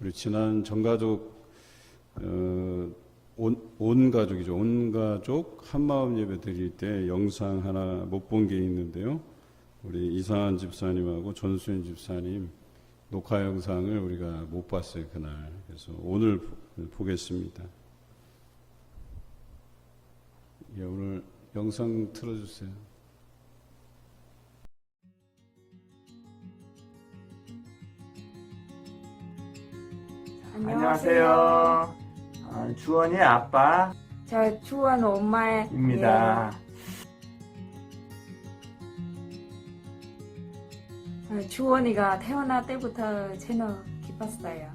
우리 지난 전가족 온 가족이죠. 온 가족 한마음 예배 드릴 때 영상 하나 못 본 게 있는데요. 우리 이상한 집사님하고 전수현 집사님 녹화 영상을 우리가 못 봤어요, 그날. 그래서 오늘 보겠습니다. 예, 오늘 영상 틀어주세요. 안녕하세요. 주원이 아빠 저 주원 엄마입니다. 입니다. 주원이가 태어날 때부터 채널 기뻤어요.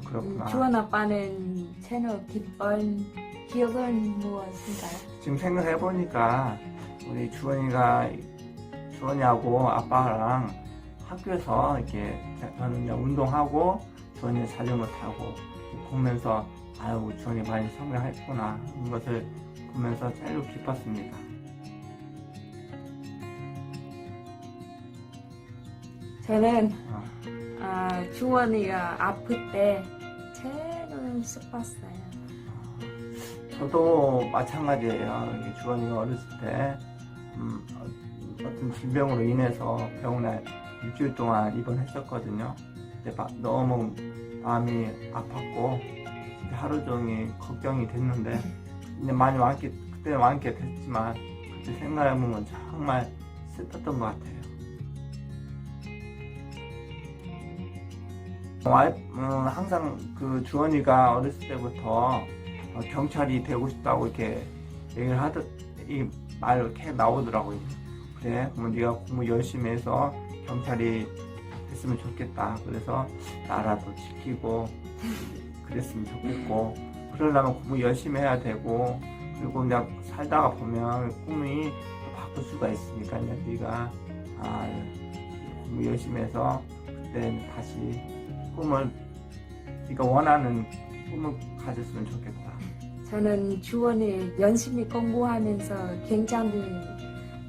그렇구나. 주원 아빠는 채널 기쁜 기억은 무엇인가요? 지금 생각해보니까 우리 주원이하고 아빠랑 학교에서 이렇게 저는 운동하고 주원이 자전거 타고 보면서 아유 주원이 많이 성장했구나 이런 것을 보면서 제일 기뻤습니다. 저는 주원이가 아플 때 제일 슬펐어요. 저도 마찬가지예요. 주원이가 어렸을 때 어떤 질병으로 인해서 병원에 일주일 동안 입원했었거든요. 근데 너무 마음이 아팠고 하루 종일 걱정이 됐는데 이제 많이 그때는 완쾌됐지만 그때 생각해보면 정말 슬펐던 것 같아요. 항상 그 주원이가 어렸을 때부터 경찰이 되고 싶다고 이렇게 얘기를 이 말 이렇게 나오더라고요. 그래, 그럼 네가 공부 열심히 해서 경찰이 됐으면 좋겠다. 그래서 나라도 지키고 그랬으면 좋겠고, 그러려면 공부 열심히 해야 되고, 그리고 그냥 살다가 보면 꿈이 바꿀 수가 있으니까 네가 공부 열심히 해서 그때 다시 네가 원하는 꿈을 가졌으면 좋겠다. 저는 주원이 열심히 공부하면서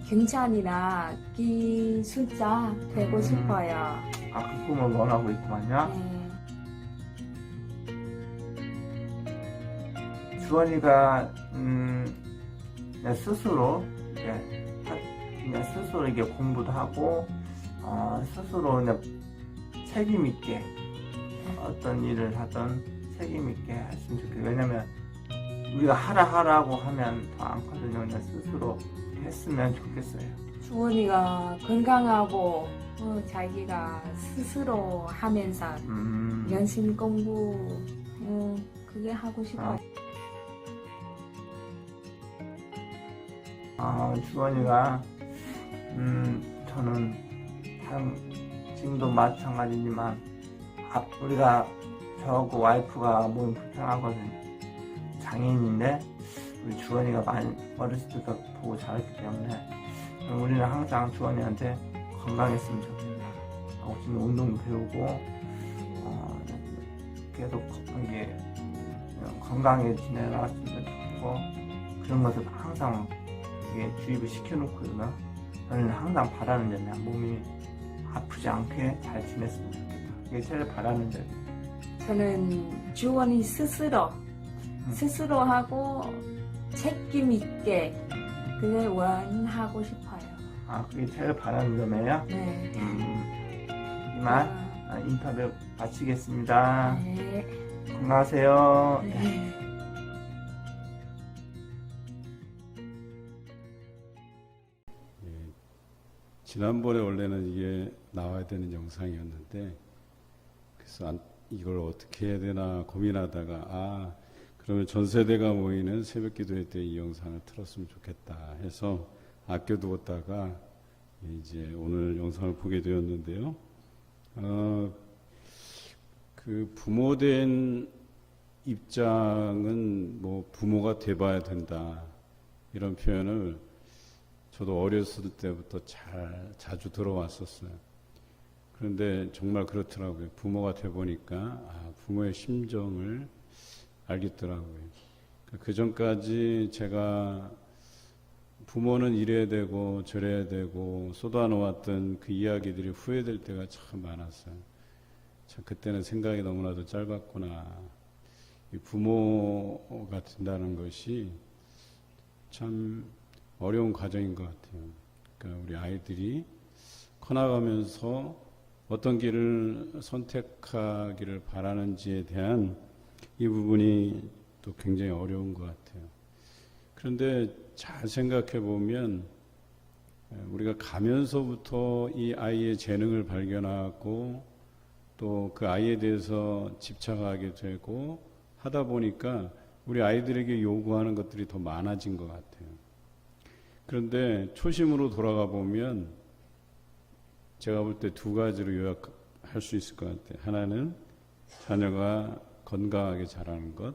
경찰이나 기술자 되고 싶어요. 그 꿈을 원하고 있구만요. 네. 주원이가 그냥 스스로 이렇게 공부도 하고 스스로 그냥 책임 있게 어떤 일을 하든 책임 있게 했으면 좋겠어요. 왜냐면 우리가 하라고 하면 더 않거든요. 그냥 스스로 했으면 좋겠어요. 주원이가 건강하고 자기가 스스로 하면서 열심히 공부 그게 하고 싶어요. 주원이가 저는 지금도 마찬가지지만 우리가 저하고 와이프가 몸이 불편하거든요. 장애인인데 우리 주원이가 많이 어렸을 때부터 보고 자랐기 때문에 우리는 항상 주원이한테 건강했으면 좋겠다 하고 지금 운동도 배우고 계속 이게 건강에 지내놨으면 좋겠고 그런 것을 항상 이게 주입을 시켜놓거든요. 저는 항상 바라는 점이야. 몸이 아프지 않게 잘 지냈으면 좋겠다. 이게 제일 바라는 점. 저는 주원이 스스로 하고 책임 있게 그걸 원하고 싶어요. 그게 제일 바라는 점이에요? 네. 이만 인터뷰 마치겠습니다. 네. 건강하세요. 네. 지난번에 원래는 이게 나와야 되는 영상이었는데 그래서 이걸 어떻게 해야 되나 고민하다가 그러면 전 세대가 모이는 새벽 기도회 때 이 영상을 틀었으면 좋겠다 해서 아껴두었다가 이제 오늘 영상을 보게 되었는데요. 그 부모된 입장은 뭐 부모가 돼봐야 된다 이런 표현을 저도 어렸을 때부터 자주 들어왔었어요. 그런데 정말 그렇더라고요. 부모가 돼보니까 부모의 심정을 알겠더라고요. 그 전까지 제가 부모는 이래야 되고 저래야 되고 쏟아놓았던 그 이야기들이 후회될 때가 참 많았어요. 참 그때는 생각이 너무나도 짧았구나. 이 부모가 된다는 것이 참 어려운 과정인 것 같아요. 그러니까 우리 아이들이 커나가면서 어떤 길을 선택하기를 바라는지에 대한 이 부분이 또 굉장히 어려운 것 같아요. 그런데 잘 생각해 보면 우리가 가면서부터 이 아이의 재능을 발견하고 또 그 아이에 대해서 집착하게 되고 하다 보니까 우리 아이들에게 요구하는 것들이 더 많아진 것 같아요. 그런데 초심으로 돌아가 보면 제가 볼 때 두 가지로 요약할 수 있을 것 같아요. 하나는 자녀가 건강하게 자라는 것,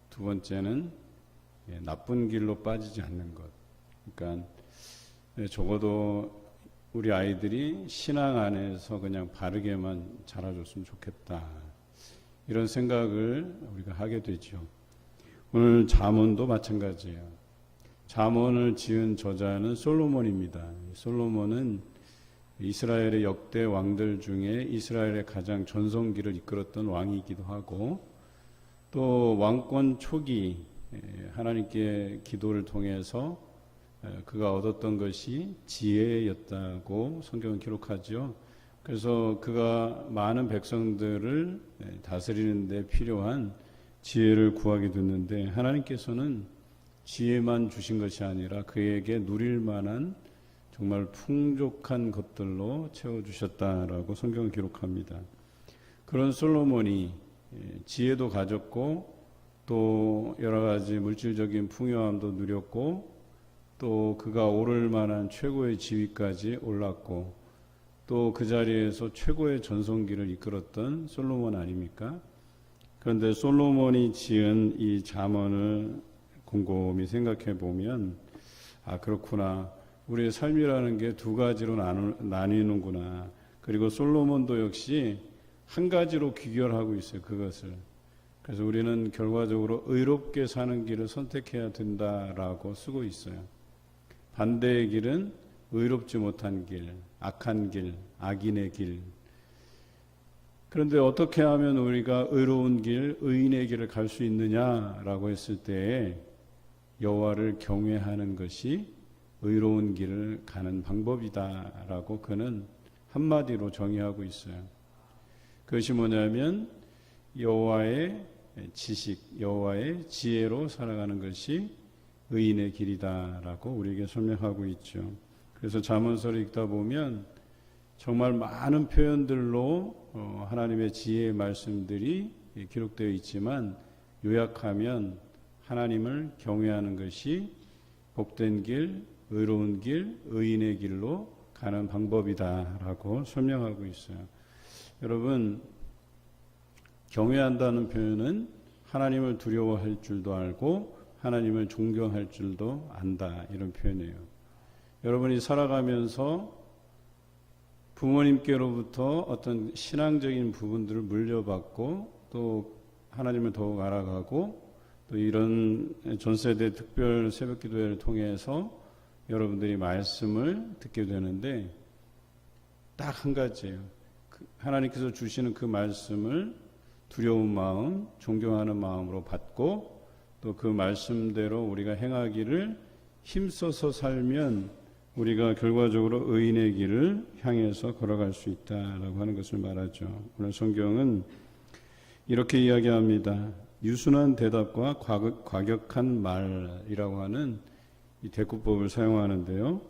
두 번째는 나쁜 길로 빠지지 않는 것. 그러니까 적어도 우리 아이들이 신앙 안에서 그냥 바르게만 자라줬으면 좋겠다. 이런 생각을 우리가 하게 되죠. 오늘 잠언도 마찬가지예요. 잠언을 지은 저자는 솔로몬입니다. 솔로몬은 이스라엘의 역대 왕들 중에 이스라엘의 가장 전성기를 이끌었던 왕이기도 하고 또 왕권 초기 하나님께 기도를 통해서 그가 얻었던 것이 지혜였다고 성경은 기록하죠. 그래서 그가 많은 백성들을 다스리는 데 필요한 지혜를 구하게 됐는데 하나님께서는 지혜만 주신 것이 아니라 그에게 누릴 만한 정말 풍족한 것들로 채워주셨다라고 성경은 기록합니다. 그런 솔로몬이 지혜도 가졌고 또 여러 가지 물질적인 풍요함도 누렸고 또 그가 오를 만한 최고의 지위까지 올랐고 또 그 자리에서 최고의 전성기를 이끌었던 솔로몬 아닙니까? 그런데 솔로몬이 지은 이 잠언을 곰곰이 생각해 보면 아 그렇구나. 우리의 삶이라는 게 두 가지로 나뉘는구나. 그리고 솔로몬도 역시 한 가지로 귀결하고 있어요. 그것을. 그래서 우리는 결과적으로 의롭게 사는 길을 선택해야 된다라고 쓰고 있어요. 반대의 길은 의롭지 못한 길, 악한 길, 악인의 길. 그런데 어떻게 하면 우리가 의로운 길, 의인의 길을 갈 수 있느냐라고 했을 때에 여호와를 경외하는 것이 의로운 길을 가는 방법이다라고 그는 한마디로 정의하고 있어요. 그것이 뭐냐면 여호와의 지식, 여호와의 지혜로 살아가는 것이 의인의 길이다라고 우리에게 설명하고 있죠. 그래서 잠언서를 읽다 보면 정말 많은 표현들로 하나님의 지혜의 말씀들이 기록되어 있지만 요약하면 하나님을 경외하는 것이 복된 길, 의로운 길, 의인의 길로 가는 방법이다라고 설명하고 있어요. 여러분, 경외한다는 표현은 하나님을 두려워할 줄도 알고 하나님을 존경할 줄도 안다 이런 표현이에요. 여러분이 살아가면서 부모님께로부터 어떤 신앙적인 부분들을 물려받고 또 하나님을 더욱 알아가고 또 이런 전세대 특별 새벽기도회를 통해서 여러분들이 말씀을 듣게 되는데 딱 한 가지예요. 하나님께서 주시는 그 말씀을 두려운 마음, 존경하는 마음으로 받고 또 그 말씀대로 우리가 행하기를 힘써서 살면 우리가 결과적으로 의인의 길을 향해서 걸어갈 수 있다라고 하는 것을 말하죠. 오늘 성경은 이렇게 이야기합니다. 유순한 대답과 과격한 말이라고 하는 이 대꾸법을 사용하는데요.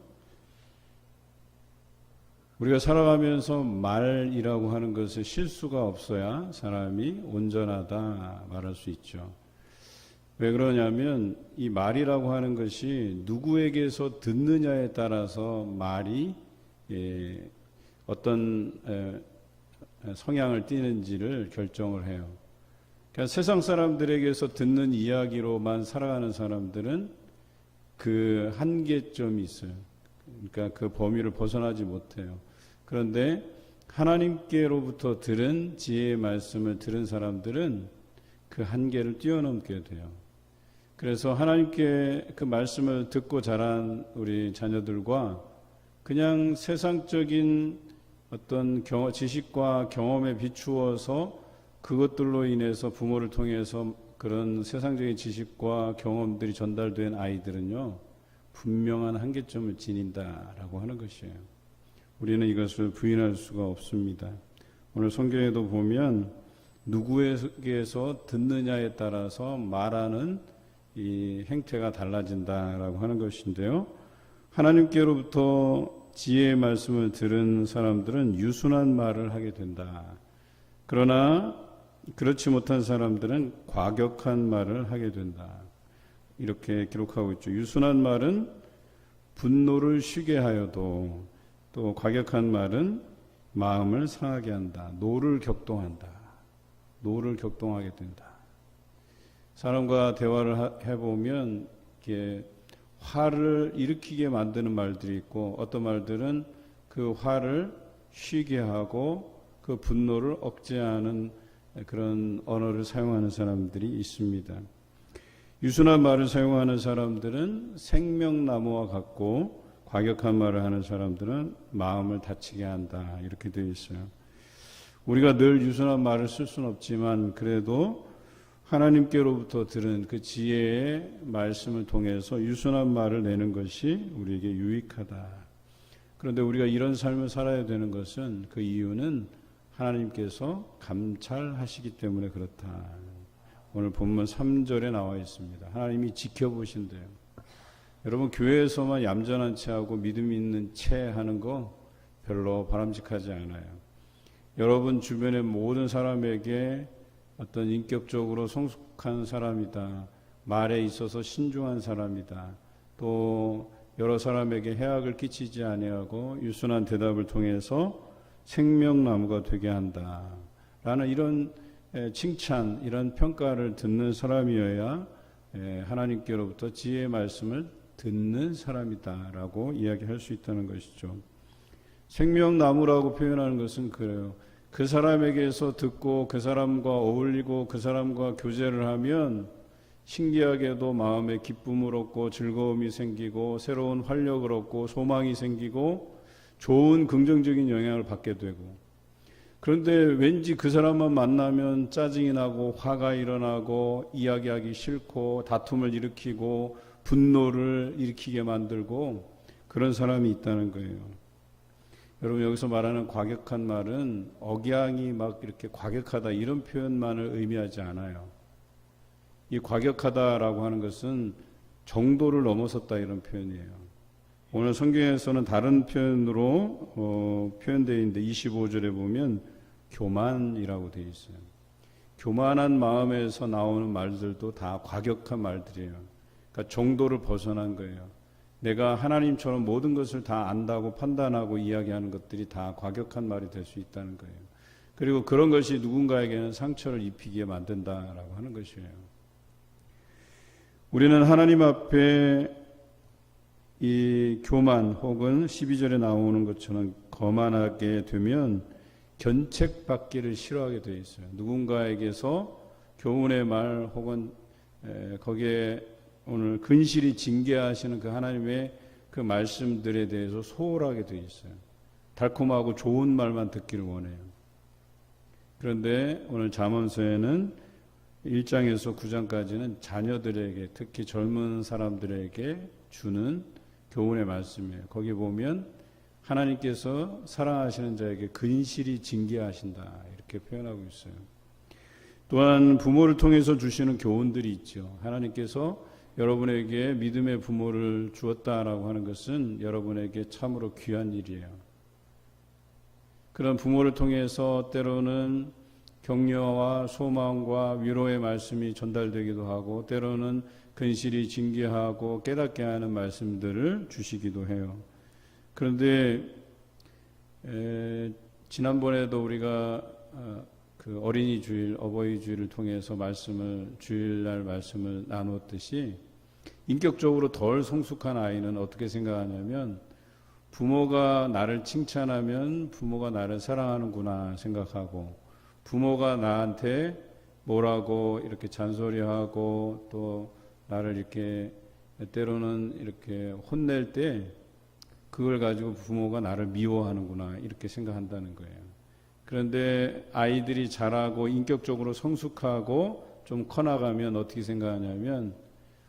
우리가 살아가면서 말이라고 하는 것에 실수가 없어야 사람이 온전하다 말할 수 있죠. 왜 그러냐면 이 말이라고 하는 것이 누구에게서 듣느냐에 따라서 말이 어떤 성향을 띠는지를 결정을 해요. 그러니까 세상 사람들에게서 듣는 이야기로만 살아가는 사람들은 그 한계점이 있어요. 그러니까 그 범위를 벗어나지 못해요. 그런데 하나님께로부터 들은 지혜의 말씀을 들은 사람들은 그 한계를 뛰어넘게 돼요. 그래서 하나님께 그 말씀을 듣고 자란 우리 자녀들과 그냥 세상적인 어떤 지식과 경험에 비추어서 그것들로 인해서 부모를 통해서 그런 세상적인 지식과 경험들이 전달된 아이들은요, 분명한 한계점을 지닌다라고 하는 것이에요. 우리는 이것을 부인할 수가 없습니다. 오늘 성경에도 보면 누구에게서 듣느냐에 따라서 말하는 이 행태가 달라진다라고 하는 것인데요. 하나님께로부터 지혜의 말씀을 들은 사람들은 유순한 말을 하게 된다. 그러나 그렇지 못한 사람들은 과격한 말을 하게 된다. 이렇게 기록하고 있죠. 유순한 말은 분노를 쉬게 하여도, 또 과격한 말은 마음을 상하게 한다. 노를 격동한다. 노를 격동하게 된다. 사람과 대화를 해보면 이게 화를 일으키게 만드는 말들이 있고, 어떤 말들은 그 화를 쉬게 하고 그 분노를 억제하는 그런 언어를 사용하는 사람들이 있습니다. 유순한 말을 사용하는 사람들은 생명나무와 같고, 과격한 말을 하는 사람들은 마음을 다치게 한다. 이렇게 되어 있어요. 우리가 늘 유순한 말을 쓸 수는 없지만 그래도 하나님께로부터 들은 그 지혜의 말씀을 통해서 유순한 말을 내는 것이 우리에게 유익하다. 그런데 우리가 이런 삶을 살아야 되는 것은, 그 이유는 하나님께서 감찰하시기 때문에 그렇다. 오늘 본문 3절에 나와 있습니다. 하나님이 지켜보신대요. 여러분, 교회에서만 얌전한 체하고 믿음 있는 체 하는 거 별로 바람직하지 않아요. 여러분 주변의 모든 사람에게 어떤 인격적으로 성숙한 사람이다, 말에 있어서 신중한 사람이다, 또 여러 사람에게 해악을 끼치지 아니하고 유순한 대답을 통해서 생명나무가 되게 한다 라는 이런 칭찬, 이런 평가를 듣는 사람이어야 하나님께로부터 지혜의 말씀을 듣는 사람이다 라고 이야기할 수 있다는 것이죠. 생명나무라고 표현하는 것은 그래요. 그 사람에게서 듣고 그 사람과 어울리고 그 사람과 교제를 하면 신기하게도 마음에 기쁨을 얻고 즐거움이 생기고 새로운 활력을 얻고 소망이 생기고 좋은 긍정적인 영향을 받게 되고, 그런데 왠지 그 사람만 만나면 짜증이 나고 화가 일어나고 이야기하기 싫고 다툼을 일으키고 분노를 일으키게 만들고 그런 사람이 있다는 거예요. 여러분, 여기서 말하는 과격한 말은 억양이 막 이렇게 과격하다 이런 표현만을 의미하지 않아요. 이 과격하다라고 하는 것은 정도를 넘어섰다 이런 표현이에요. 오늘 성경에서는 다른 표현으로 표현되어 있는데 25절에 보면 교만이라고 되어 있어요. 교만한 마음에서 나오는 말들도 다 과격한 말들이에요. 그러니까 정도를 벗어난 거예요. 내가 하나님처럼 모든 것을 다 안다고 판단하고 이야기하는 것들이 다 과격한 말이 될 수 있다는 거예요. 그리고 그런 것이 누군가에게는 상처를 입히게 만든다라고 하는 것이에요. 우리는 하나님 앞에 이 교만 혹은 12절에 나오는 것처럼 거만하게 되면 견책받기를 싫어하게 되어 있어요. 누군가에게서 교훈의 말 혹은 거기에 오늘 근실히 징계하시는 그 하나님의 그 말씀들에 대해서 소홀하게 되어 있어요. 달콤하고 좋은 말만 듣기를 원해요. 그런데 오늘 잠언서에는 1장에서 9장까지는 자녀들에게, 특히 젊은 사람들에게 주는 교훈의 말씀이에요. 거기 보면 하나님께서 사랑하시는 자에게 근실히 징계하신다 이렇게 표현하고 있어요. 또한 부모를 통해서 주시는 교훈들이 있죠. 하나님께서 여러분에게 믿음의 부모를 주었다라고 하는 것은 여러분에게 참으로 귀한 일이에요. 그런 부모를 통해서 때로는 격려와 소망과 위로의 말씀이 전달되기도 하고, 때로는 근실히 징계하고 깨닫게 하는 말씀들을 주시기도 해요. 그런데 지난번에도 우리가 그 어린이 주일, 어버이 주일을 통해서 주일날 말씀을 나누었듯이, 인격적으로 덜 성숙한 아이는 어떻게 생각하냐면, 부모가 나를 칭찬하면 부모가 나를 사랑하는구나 생각하고, 부모가 나한테 뭐라고 이렇게 잔소리하고 또 나를 이렇게 때로는 이렇게 혼낼 때 그걸 가지고 부모가 나를 미워하는구나 이렇게 생각한다는 거예요. 그런데 아이들이 자라고 인격적으로 성숙하고 좀 커나가면 어떻게 생각하냐면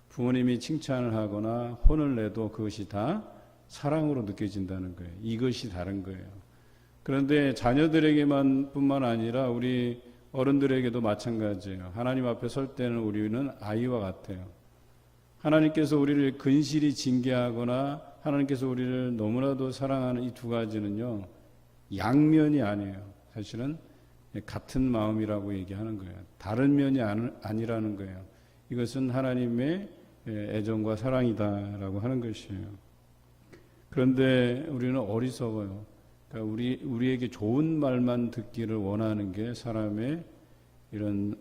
부모님이 칭찬을 하거나 혼을 내도 그것이 다 사랑으로 느껴진다는 거예요. 이것이 다른 거예요. 그런데 자녀들에게만 뿐만 아니라 우리 어른들에게도 마찬가지예요. 하나님 앞에 설 때는 우리는 아이와 같아요. 하나님께서 우리를 근실히 징계하거나 하나님께서 우리를 너무나도 사랑하는 이 두 가지는요, 양면이 아니에요. 사실은 같은 마음이라고 얘기하는 거예요. 다른 면이 아니라는 거예요. 이것은 하나님의 애정과 사랑이다라고 하는 것이에요. 그런데 우리는 어리석어요. 그러니까 우리에게 좋은 말만 듣기를 원하는 게 사람의 이런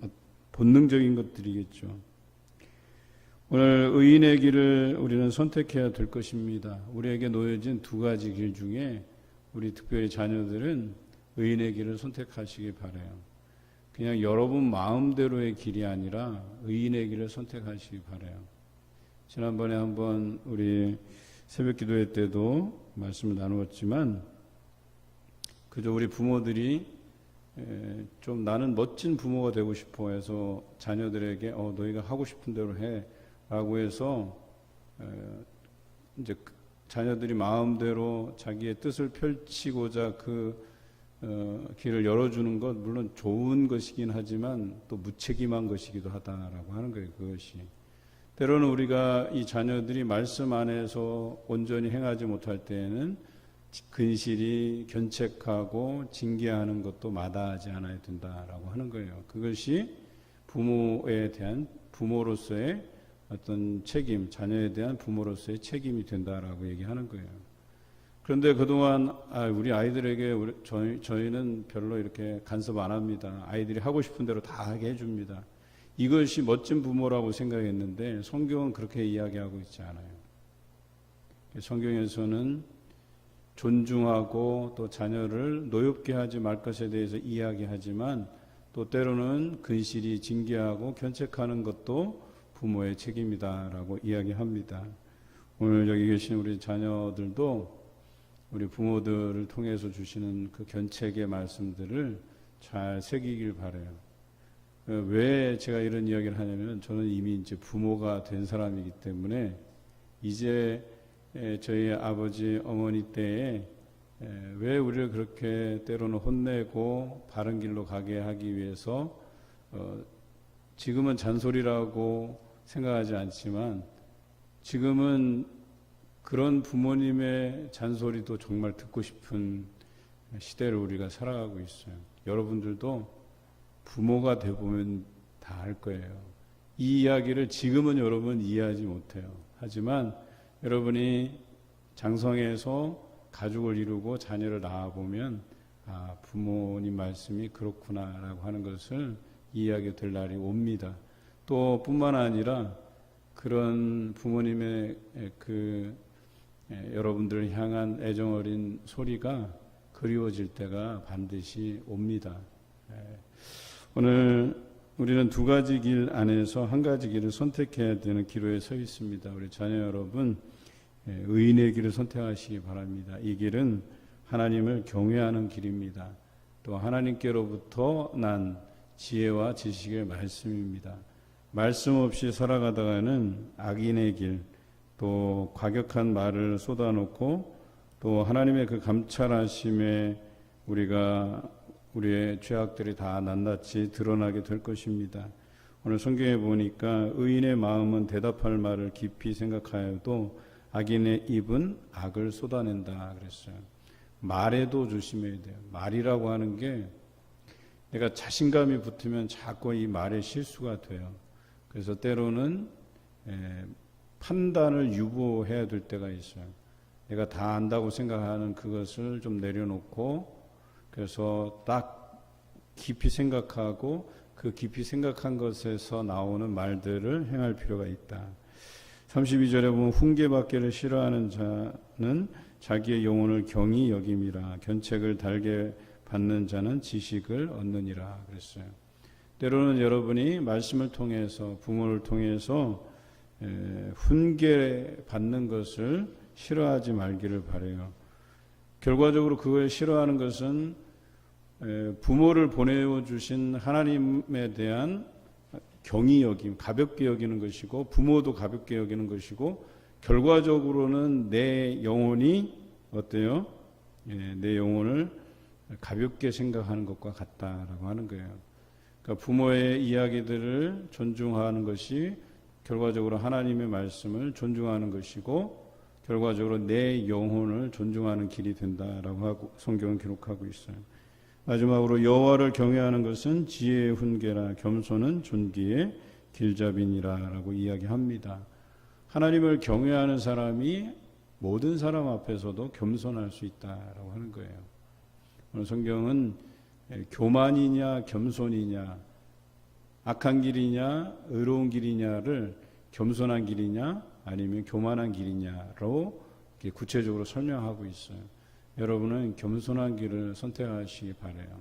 본능적인 것들이겠죠. 오늘 의인의 길을 우리는 선택해야 될 것입니다. 우리에게 놓여진 두 가지 길 중에 우리 특별히 자녀들은 의인의 길을 선택하시기 바라요. 그냥 여러분 마음대로의 길이 아니라 의인의 길을 선택하시기 바라요. 지난번에 한번 우리 새벽 기도회 때도 말씀을 나누었지만 그저 우리 부모들이 좀 나는 멋진 부모가 되고 싶어 해서 자녀들에게 너희가 하고 싶은 대로 해 라고 해서 이제 자녀들이 마음대로 자기의 뜻을 펼치고자 그 길을 열어주는 것 물론 좋은 것이긴 하지만 또 무책임한 것이기도 하다라고 하는 거예요. 그것이 때로는 우리가 이 자녀들이 말씀 안에서 온전히 행하지 못할 때에는 근실이 견책하고 징계하는 것도 마다하지 않아야 된다라고 하는 거예요. 그것이 부모에 대한 부모로서의 어떤 책임, 자녀에 대한 부모로서의 책임이 된다라고 얘기하는 거예요. 그런데 그동안 우리 아이들에게 저희는 별로 이렇게 간섭 안 합니다. 아이들이 하고 싶은 대로 다 하게 해줍니다. 이것이 멋진 부모라고 생각했는데 성경은 그렇게 이야기하고 있지 않아요. 성경에서는 존중하고 또 자녀를 노엽게 하지 말 것에 대해서 이야기하지만 또 때로는 근실이 징계하고 견책하는 것도 부모의 책임이다라고 이야기합니다. 오늘 여기 계신 우리 자녀들도 우리 부모들을 통해서 주시는 그 견책의 말씀들을 잘 새기길 바라요. 왜 제가 이런 이야기를 하냐면 저는 이미 이제 부모가 된 사람이기 때문에 이제 저희 아버지 어머니 때에 왜 우리를 그렇게 때로는 혼내고 바른 길로 가게 하기 위해서 지금은 잔소리라고 생각하지 않지만 지금은 그런 부모님의 잔소리도 정말 듣고 싶은 시대를 우리가 살아가고 있어요. 여러분들도 부모가 되보면 다 알 거예요. 이 이야기를 지금은 여러분 이해하지 못해요. 하지만 여러분이 장성해서 가족을 이루고 자녀를 낳아보면 부모님 말씀이 그렇구나라고 하는 것을 이해하게 될 날이 옵니다. 또 뿐만 아니라 그런 부모님의 여러분들을 향한 애정 어린 소리가 그리워질 때가 반드시 옵니다. 오늘 우리는 두 가지 길 안에서 한 가지 길을 선택해야 되는 기로에 서 있습니다. 우리 자녀 여러분, 의인의 길을 선택하시기 바랍니다. 이 길은 하나님을 경외하는 길입니다. 또 하나님께로부터 난 지혜와 지식의 말씀입니다. 말씀 없이 살아가다가는 악인의 길, 또 과격한 말을 쏟아놓고 또 하나님의 그 감찰하심에 우리의 죄악들이 다 낱낱이 드러나게 될 것입니다. 오늘 성경에 보니까 의인의 마음은 대답할 말을 깊이 생각하여도 악인의 입은 악을 쏟아낸다 그랬어요. 말에도 조심해야 돼요. 말이라고 하는 게 내가 자신감이 붙으면 자꾸 이 말에 실수가 돼요. 그래서 때로는 판단을 유보해야 될 때가 있어요. 내가 다 안다고 생각하는 그것을 좀 내려놓고 그래서 딱 깊이 생각하고 그 깊이 생각한 것에서 나오는 말들을 행할 필요가 있다. 32절에 보면 훈계받기를 싫어하는 자는 자기의 영혼을 경히 여김이라 견책을 달게 받는 자는 지식을 얻느니라 그랬어요. 때로는 여러분이 말씀을 통해서 부모를 통해서 훈계 받는 것을 싫어하지 말기를 바래요. 결과적으로 그걸 싫어하는 것은 부모를 보내주신 하나님에 대한 경히 여김, 가볍게 여기는 것이고 부모도 가볍게 여기는 것이고 결과적으로는 내 영혼이 어때요? 내 영혼을 가볍게 생각하는 것과 같다라고 하는 거예요. 그러니까 부모의 이야기들을 존중하는 것이 결과적으로 하나님의 말씀을 존중하는 것이고 결과적으로 내 영혼을 존중하는 길이 된다라고 하고 성경은 기록하고 있어요. 마지막으로 여호와를 경외하는 것은 지혜의 훈계라 겸손은 존귀의 길잡이니라라고 이야기합니다. 하나님을 경외하는 사람이 모든 사람 앞에서도 겸손할 수 있다라고 하는 거예요. 오늘 성경은 교만이냐 겸손이냐 악한 길이냐 의로운 길이냐를 겸손한 길이냐 아니면 교만한 길이냐로 구체적으로 설명하고 있어요. 여러분은 겸손한 길을 선택하시기 바라요.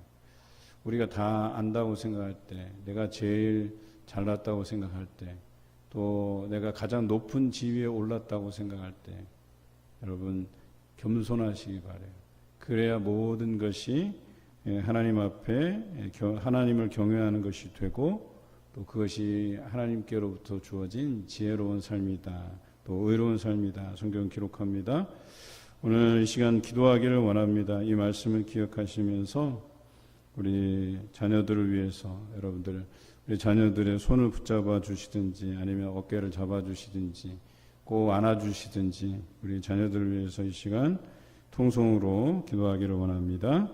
우리가 다 안다고 생각할 때, 내가 제일 잘났다고 생각할 때, 또 내가 가장 높은 지위에 올랐다고 생각할 때, 여러분 겸손하시기 바라요. 그래야 모든 것이 하나님 앞에 하나님을 경외하는 것이 되고 또 그것이 하나님께로부터 주어진 지혜로운 삶이다. 또 의로운 삶이다. 성경은 기록합니다. 오늘 이 시간 기도하기를 원합니다. 이 말씀을 기억하시면서 우리 자녀들을 위해서 여러분들 우리 자녀들의 손을 붙잡아 주시든지 아니면 어깨를 잡아 주시든지 꼭 안아 주시든지 우리 자녀들을 위해서 이 시간 통성으로 기도하기를 원합니다.